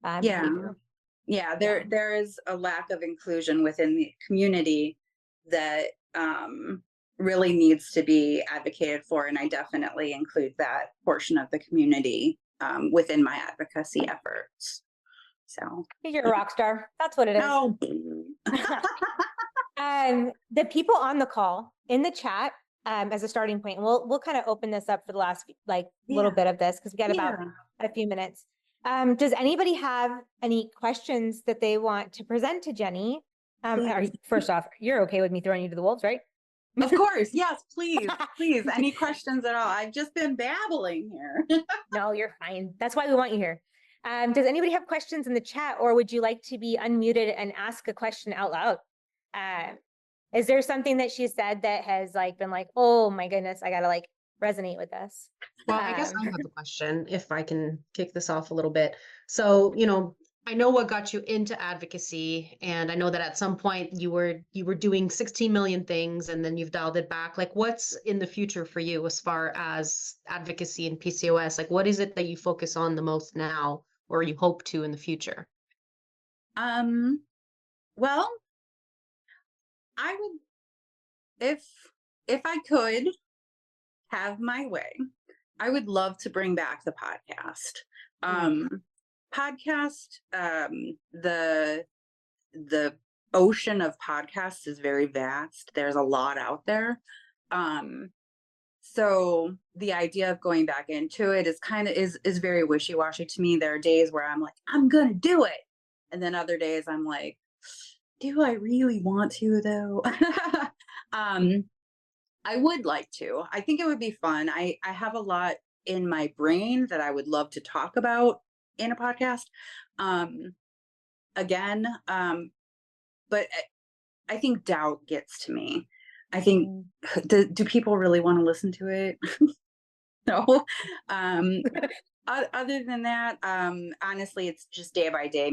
Speaker 1: behavior.
Speaker 3: Yeah, there is a lack of inclusion within the community that really needs to be advocated for. And I definitely include that portion of the community within my advocacy efforts. So
Speaker 1: you're a rock star. That's what it is.
Speaker 3: No.
Speaker 1: The people on the call in the chat, as a starting point, and we'll kind of open this up for the last little bit of this because we got about a few minutes. Does anybody have any questions that they want to present to Jenny? First off, you're okay with me throwing you to the wolves, right?
Speaker 3: Of course. Yes, please. Please. Any questions at all? I've just been babbling here.
Speaker 1: No, you're fine. That's why we want you here. Does anybody have questions in the chat, or would you like to be unmuted and ask a question out loud? Is there something that she said that has been oh my goodness, I gotta resonate with this?
Speaker 2: Well, I guess I have a question, if I can kick this off a little bit. So, I know what got you into advocacy, and I know that at some point you were doing 16 million things, and then you've dialed it back. What's in the future for you as far as advocacy and PCOS? What is it that you focus on the most now, or you hope to in the future?
Speaker 3: Well, I would, if I could have my way, I would love to bring back the podcast. The ocean of podcasts is very vast. There's a lot out there. So the idea of going back into it is very wishy-washy to me. There are days where I'm like, I'm gonna do it. And then other days I'm like, do I really want to though? I would like to. I think it would be fun. I have a lot in my brain that I would love to talk about in a podcast. But I think doubt gets to me. I think, do people really want to listen to it? No. Other than that, honestly, it's just day by day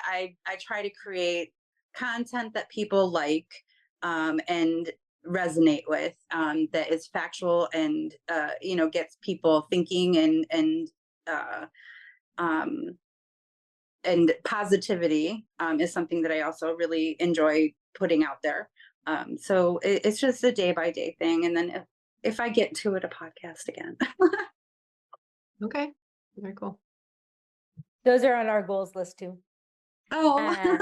Speaker 3: I try to create content that people like, and resonate with, that is factual and, gets people thinking and positivity, is something that I also really enjoy putting out there. So it's just a day by day thing. And then if I get to it, a podcast again.
Speaker 2: Okay. Very cool.
Speaker 1: Those are on our goals list too.
Speaker 2: Now,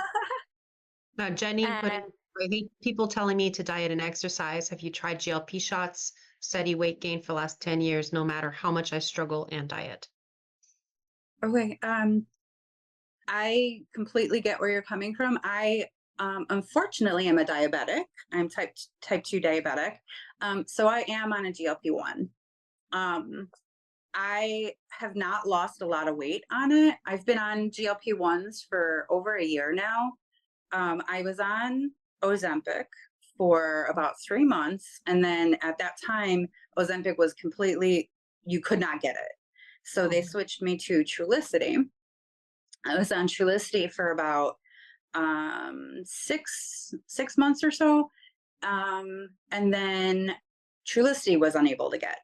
Speaker 2: Jenny, I hate people telling me to diet and exercise. Have you tried GLP shots? Steady weight gain for the last 10 years, no matter how much I struggle and diet.
Speaker 3: Okay. I completely get where you're coming from. I unfortunately am a diabetic. I'm type 2 diabetic. So I am on a GLP-1. I have not lost a lot of weight on it. I've been on GLP-1s for over a year now. I was on Ozempic for about 3 months. And then at that time, Ozempic was you could not get it. So they switched me to Trulicity. I was on Trulicity for about 6 months or so. And then Trulicity was unable to get.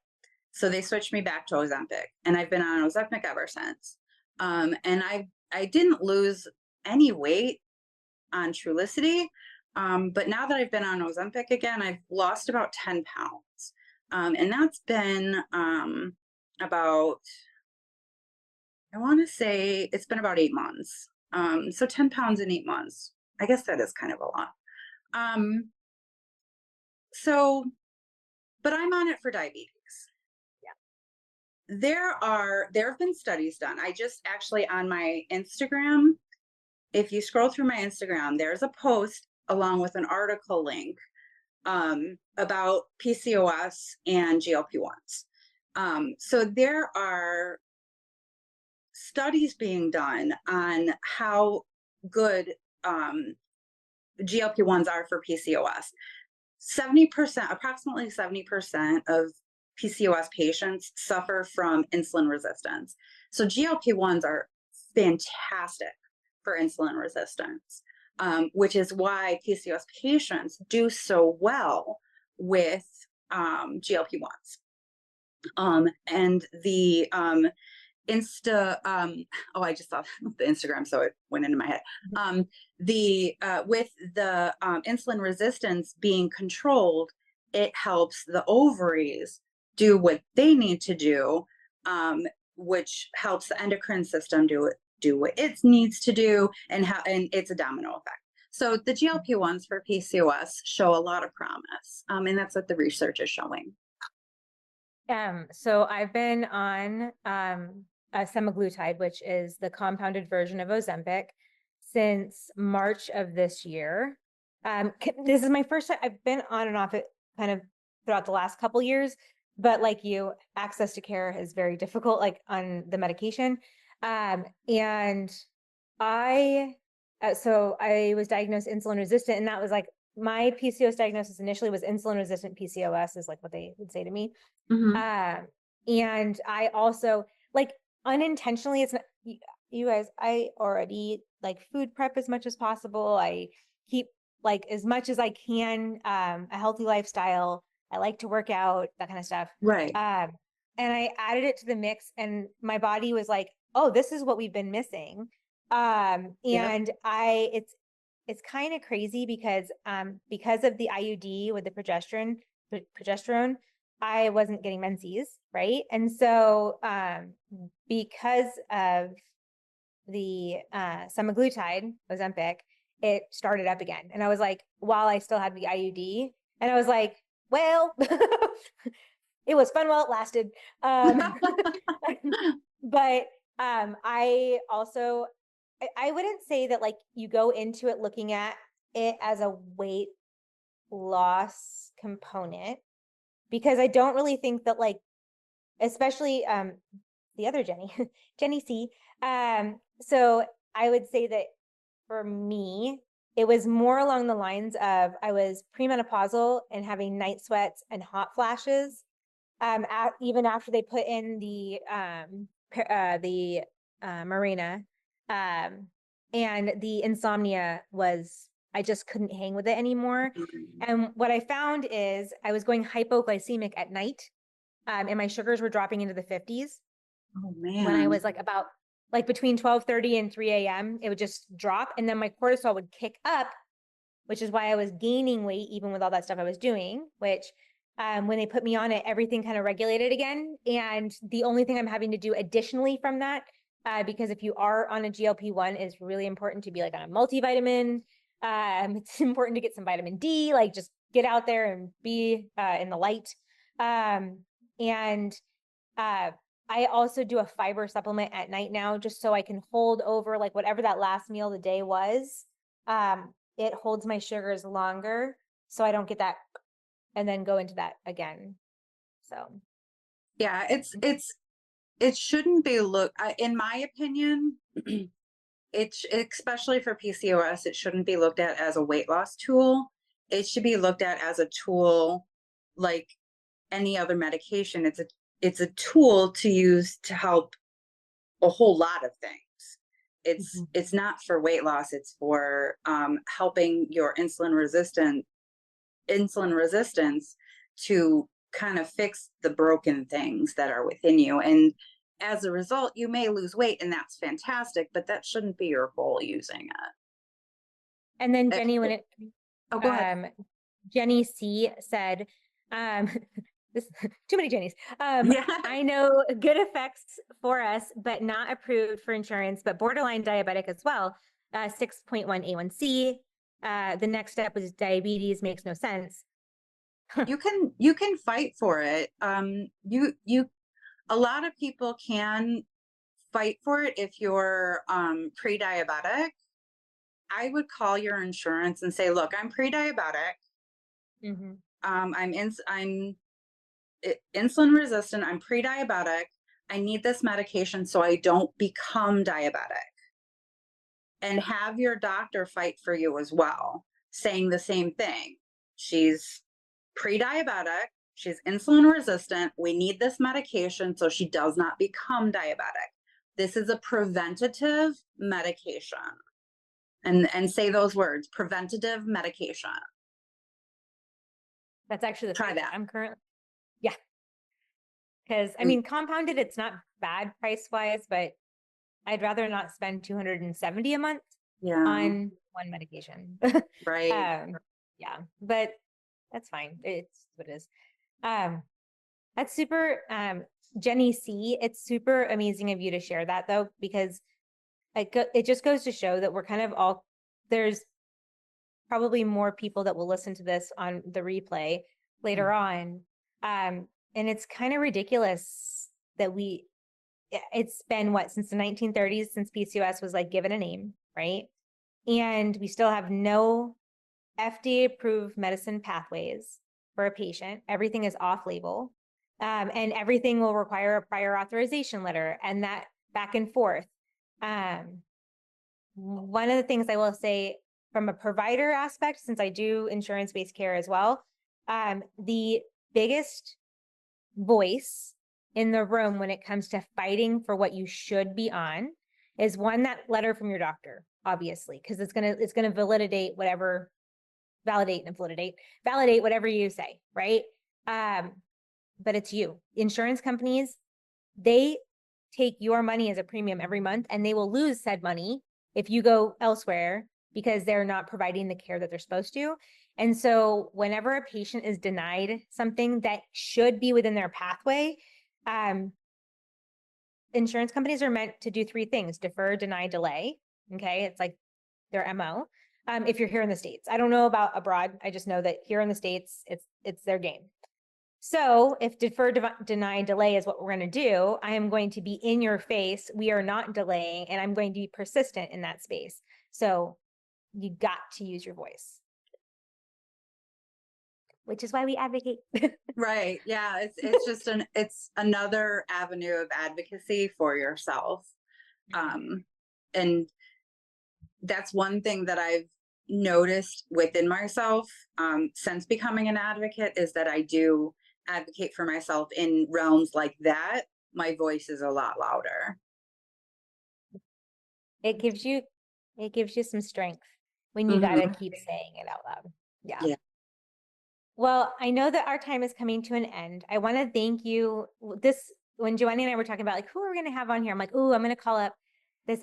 Speaker 3: So they switched me back to Ozempic, and I've been on Ozempic ever since. And I didn't lose any weight on Trulicity. But now that I've been on Ozempic again, I've lost about 10 pounds. And that's been about, I want to say it's been about 8 months. So 10 pounds in 8 months. I guess that is kind of a lot. But I'm on it for diabetes. there have been studies done. I just actually on my Instagram, if you scroll through my Instagram, there's a post along with an article link about PCOS and GLP-1s. So there are studies being done on how good GLP-1s are for PCOS. 70%, approximately 70% of PCOS patients suffer from insulin resistance. So GLP-1s are fantastic for insulin resistance, which is why PCOS patients do so well with GLP-1s. And the I just saw the Instagram, so it went into my head. With the insulin resistance being controlled, it helps the ovaries do what they need to do, which helps the endocrine system do what it needs to do, and it's a domino effect. So the GLP-1s for PCOS show a lot of promise, and that's what the research is showing.
Speaker 1: So I've been on semaglutide, which is the compounded version of Ozempic, since March of this year. This is my first time. I've been on and off it kind of throughout the last couple years, but like you, access to care is very difficult, like on the medication. And I was diagnosed insulin resistant, and that was like my PCOS diagnosis initially was insulin resistant PCOS, is like what they would say to me.
Speaker 3: Mm-hmm.
Speaker 1: And I also, like, unintentionally, it's not, you guys, I already like food prep as much as possible. I keep like as much as I can, a healthy lifestyle. I like to work out, that kind of stuff.
Speaker 3: Right.
Speaker 1: And I added it to the mix, and my body was like, oh, this is what we've been missing. And it's kind of crazy because of the IUD with the progesterone, I wasn't getting menses, right? And so because of the semaglutide, Ozempic, it started up again. And I was like, while I still had the IUD, and I was like, well, it was fun while it lasted. But I also, I wouldn't say that like you go into it looking at it as a weight loss component, because I don't really think that, like, especially the other Jenny C. So I would say that for me, it was more along the lines of I was premenopausal and having night sweats and hot flashes. Even after they put in the Mirena, and the insomnia was, I just couldn't hang with it anymore. And what I found is I was going hypoglycemic at night, and my sugars were dropping into the 50s.
Speaker 3: Oh man!
Speaker 1: When I was like about like between 12:30 and 3 a.m., it would just drop, and then my cortisol would kick up, which is why I was gaining weight even with all that stuff I was doing. Which when they put me on it, everything kind of regulated again. And the only thing I'm having to do additionally from that, because if you are on a GLP-1, it's really important to be like on a multivitamin. It's important to get some vitamin D, like just get out there and be in the light. And I also do a fiber supplement at night now, just so I can hold over like whatever that last meal of the day was. It holds my sugars longer, so I don't get that and then go into that again. So
Speaker 3: yeah, it shouldn't be in my opinion, especially for PCOS, it shouldn't be looked at as a weight loss tool. It should be looked at as a tool like any other medication. It's a tool to use to help a whole lot of things. It's not for weight loss. It's for helping your insulin resistance to kind of fix the broken things that are within you. And as a result, you may lose weight, and that's fantastic, but that shouldn't be your goal using it.
Speaker 1: And then Jenny,
Speaker 3: go ahead.
Speaker 1: Jenny C said, this too many Jennies.
Speaker 3: Yeah.
Speaker 1: I know good effects for us, but not approved for insurance, but borderline diabetic as well. 6.1 A1C. The next step was diabetes. Makes no sense.
Speaker 3: You can fight for it. a lot of people can fight for it if you're pre-diabetic. I would call your insurance and say, look, I'm pre-diabetic.
Speaker 1: Mm-hmm.
Speaker 3: I'm insulin resistant. I'm pre-diabetic. I need this medication so I don't become diabetic. And have your doctor fight for you as well, saying the same thing. She's pre-diabetic. She's insulin resistant. We need this medication so she does not become diabetic. This is a preventative medication. And say those words, preventative medication.
Speaker 1: That's actually the
Speaker 3: Try that.
Speaker 1: I'm currently, yeah. Because I mean, compounded, it's not bad price wise, but I'd rather not spend $270 a month on one medication.
Speaker 3: Right.
Speaker 1: Yeah, but that's fine. It's what it is. That's super, Jenny C. It's super amazing of you to share that though, because it just goes to show that we're kind of all, there's probably more people that will listen to this on the replay later on. And it's kind of ridiculous that it's been since the 1930s, since PCOS was like given a name, right? And we still have no FDA approved medicine pathways for a patient. Everything is off label. And everything will require a prior authorization letter and that back and forth. One of the things I will say from a provider aspect, since I do insurance-based care as well, the biggest voice in the room when it comes to fighting for what you should be on is that letter from your doctor, obviously, because it's gonna validate whatever whatever you say, right? But it's you. Insurance companies, they take your money as a premium every month, and they will lose said money if you go elsewhere because they're not providing the care that they're supposed to. And so whenever a patient is denied something that should be within their pathway, insurance companies are meant to do three things: defer, deny, delay. Okay. It's like their MO. If you're here in the States, I don't know about abroad. I just know that here in the States, it's their game. So if defer, deny, delay is what we're going to do, I am going to be in your face. We are not delaying, and I'm going to be persistent in that space. So you got to use your voice, which is why we advocate.
Speaker 3: Right. Yeah. It's another avenue of advocacy for yourself. And that's one thing that I've noticed within myself since becoming an advocate is that I do advocate for myself in realms like that. My voice is a lot louder.
Speaker 1: It gives you some strength when you got to keep saying it out loud. Yeah. Well, I know that our time is coming to an end. I want to thank you. When Joanna and I were talking about like who are we going to have on here, I'm like, oh, I'm going to call up this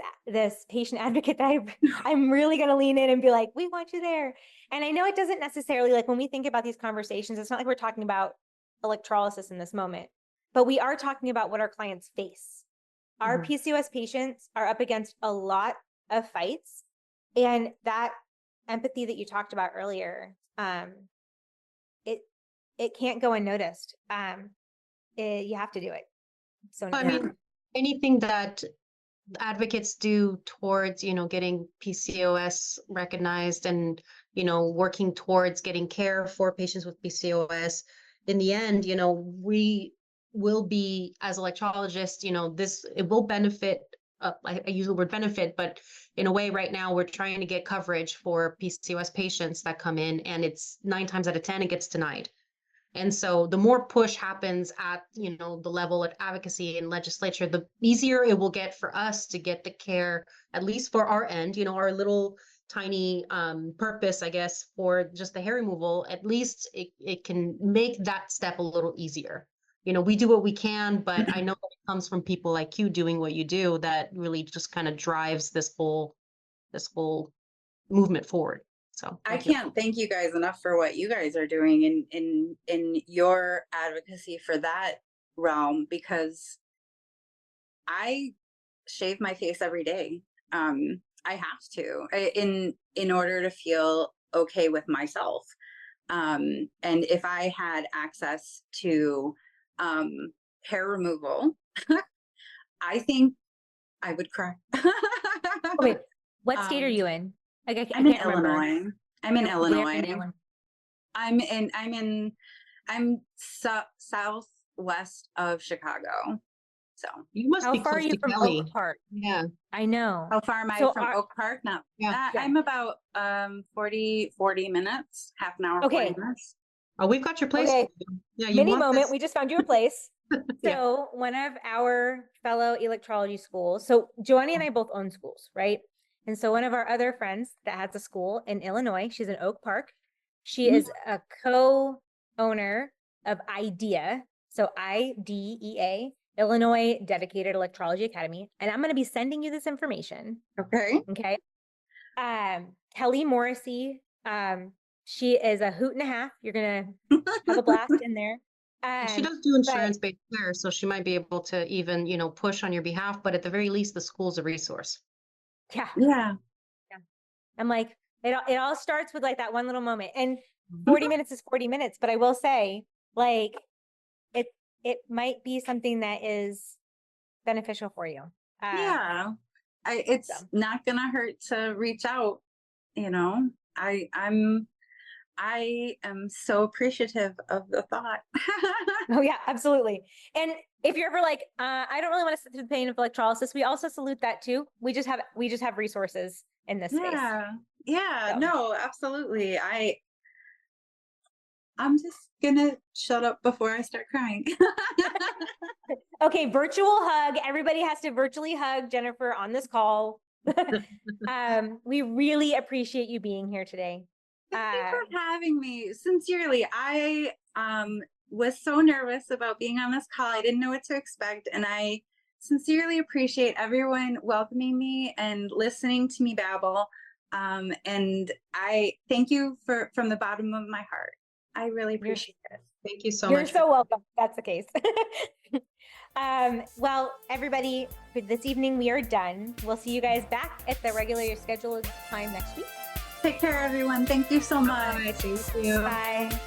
Speaker 1: patient advocate that I'm really going to lean in and be like, we want you there. And I know it doesn't necessarily, like when we think about these conversations, it's not like we're talking about electrolysis in this moment, but we are talking about what our clients face. Our PCOS patients are up against a lot of fights, and that empathy that you talked about earlier, it can't go unnoticed. You have to do it. So
Speaker 2: I mean, anything that advocates do towards, getting PCOS recognized and, working towards getting care for patients with PCOS, in the end, we will be, as electrologists, it will benefit. I use the word benefit, but in a way right now we're trying to get coverage for PCOS patients that come in, and it's 9 times out of 10, it gets denied. And so the more push happens at, the level of advocacy and legislature, the easier it will get for us to get the care, at least for our end, our little tiny purpose, I guess, for just the hair removal. At least it can make that step a little easier. We do what we can, but I know that it comes from people like you doing what you do that really just kind of drives this whole movement forward. So
Speaker 3: I can't thank you guys enough for what you guys are doing in your advocacy for that realm, because I shave my face every day. I have to in order to feel okay with myself. And if I had access to hair removal I think I would cry.
Speaker 1: Oh, wait, what state are you in? Like, I
Speaker 3: I'm in
Speaker 1: can't remember.
Speaker 3: Illinois. I'm in
Speaker 1: Where
Speaker 3: Illinois.
Speaker 1: in Illinois?
Speaker 3: I'm southwest of Chicago. So
Speaker 2: You must
Speaker 1: How
Speaker 2: be
Speaker 1: far are
Speaker 2: close
Speaker 1: you
Speaker 2: to
Speaker 1: from
Speaker 2: Kelly.
Speaker 1: Oak Park?
Speaker 2: Yeah.
Speaker 1: I know.
Speaker 3: how far am I
Speaker 1: So
Speaker 3: from Oak Park? No,
Speaker 2: Yeah.
Speaker 3: I'm about 40 minutes, half an hour,
Speaker 1: Okay.
Speaker 3: 40 minutes.
Speaker 2: Oh, we've got your place.
Speaker 1: Okay.
Speaker 2: Yeah, you
Speaker 1: Mini
Speaker 2: want
Speaker 1: moment.
Speaker 2: this.
Speaker 1: We just found you a place.
Speaker 2: Yeah.
Speaker 1: So one of our fellow electrology schools. So Joanie and I both own schools, right? And so one of our other friends that has a school in Illinois, she's in Oak Park. She is a co-owner of IDEA. So IDEA, Illinois Dedicated Electrology Academy. And I'm going to be sending you this information.
Speaker 3: Okay.
Speaker 1: Okay. Kelly Morrissey, she is a hoot and a half. You're going to have a blast in there.
Speaker 2: She does do insurance-based care, so she might be able to even, push on your behalf, but at the very least, the school's a resource.
Speaker 1: Yeah.
Speaker 3: Yeah.
Speaker 1: I'm like, it all starts with like that one little moment. And 40 minutes is 40 minutes, but I will say, like, it might be something that is beneficial for you.
Speaker 3: Yeah. It's not gonna hurt to reach out, I am so appreciative of the thought.
Speaker 1: Oh yeah, absolutely. And if you're ever like, I don't really want to sit through the pain of electrolysis, we also salute that too. We just have resources in this space.
Speaker 3: Yeah,
Speaker 1: So.
Speaker 3: no, absolutely. I'm just gonna shut up before I start crying.
Speaker 1: Okay, virtual hug. Everybody has to virtually hug Jenifer on this call. We really appreciate you being here today.
Speaker 3: Thank you for having me. Sincerely, I was so nervous about being on this call. I didn't know what to expect, and I sincerely appreciate everyone welcoming me and listening to me babble. And I thank you from the bottom of my heart. I really appreciate it.
Speaker 2: Thank you so
Speaker 1: You're
Speaker 2: much.
Speaker 1: so welcome. That's the case. Well, everybody, for this evening, we are done. We'll see you guys back at the regular scheduled time next week.
Speaker 3: Take care, everyone. Thank you so much.
Speaker 2: Bye. Thank you.
Speaker 1: Bye.